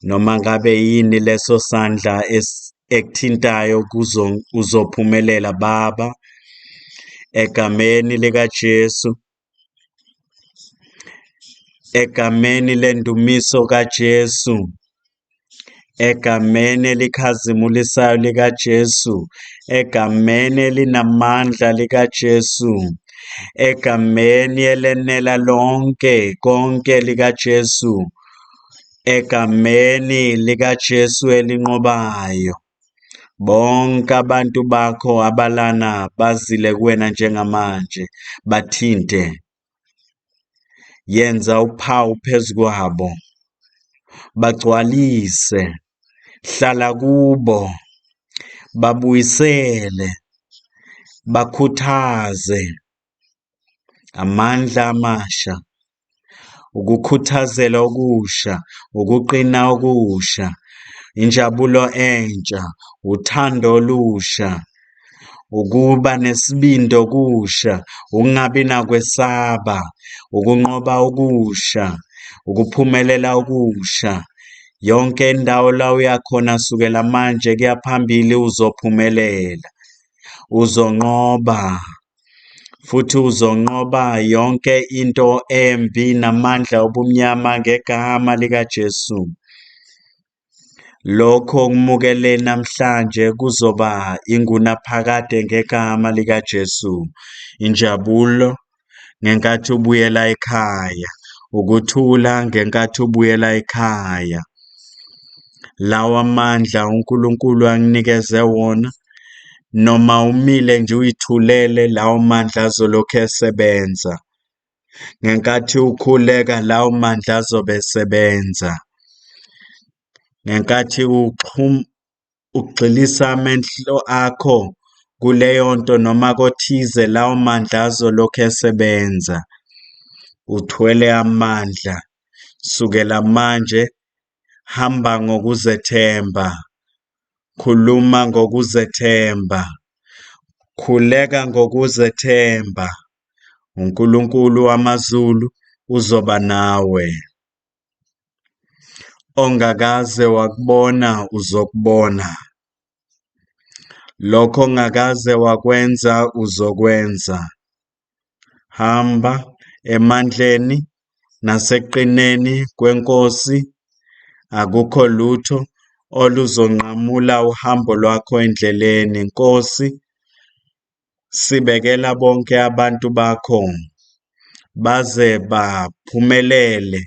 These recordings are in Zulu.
noma ngabe yini leso sandla ekuthintayo uzophumelela Baba, egameni likaJesu, egameni lendumiso kaJesu, egameni elikhazimulisayo likaJesu, egameni elinamandla likaJesu, egameni elenela konke likaJesu, egameni likaJesu elinqobayo. Bonke abantu bakho abalana bazile kuwena njengamanje, bathinte. Yenza uphawu phezu kwabo, bagcwalise, hlala kubo, babuyisele, bakhuthaze. Amandla amasha, ukukhuthazela okusha, ukuqina okusha, injabulo entsha, uthando olusha, ukuba nesibindi okusha, ukungabi nakwesaba, ukunqoba okusha, ukuphumelela okusha. Yonke indawo la uyakhona sukela manje kuya phambili uzophumelela, uzonqoba, futhi uzonqoba yonke into embi namandla obumnyama ngegama likaJesu. Lokho okumukele namhlanje kuzoba ingunaphakade ngegama likaJesu. Injabulo ngenkathi ubuyela ekhaya, ukuthula ngenkathi ubuyela ekhaya. Lawa amandla uNkulunkulu anginikeze wona, noma umile nje uyithulele, lawo mandla azolokhu esebenza. Ngenkathi ukhuleka, lawo mandla azobe esebenza. Ngenkathi ugxilisa amehlo akho kuleyo nto noma kothize, lawo mandla azolokhu esebenza. Uthwele amandla sukela manje. Hamba ngokuzethemba, khuluma ngokuzethemba, khuleka ngokuzethemba. uNkulunkulu wamazulu uzoba nawe. Ongakaze wakubona uzokubona. Lokho ongakaze wakwenza uzokwenza. Hamba emandleni nasekuqineni kweNkosi. Akukho lutho oluzonqamula uhambo lwakho endleleni. Nkosi, sibekela bonke abantu bakho baze baphumelele.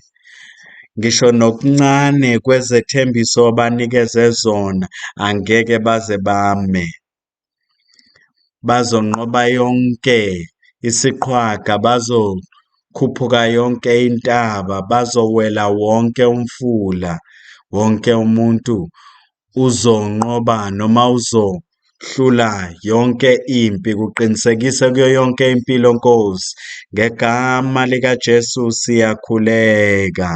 Ngisho nokuncane kwezethembiso abanikeze zona angeke baze bame. Bazonqoba yonke isiqhwaga, bazokhuphuka yonke intaba, bazowela wonke umfula. Wonke umuntu uzonqoba noma uzohlula yonke impi. Kuqinisekise kuyo yonke impilo Nkosi. Ngegama likaJesu siyakhuleka.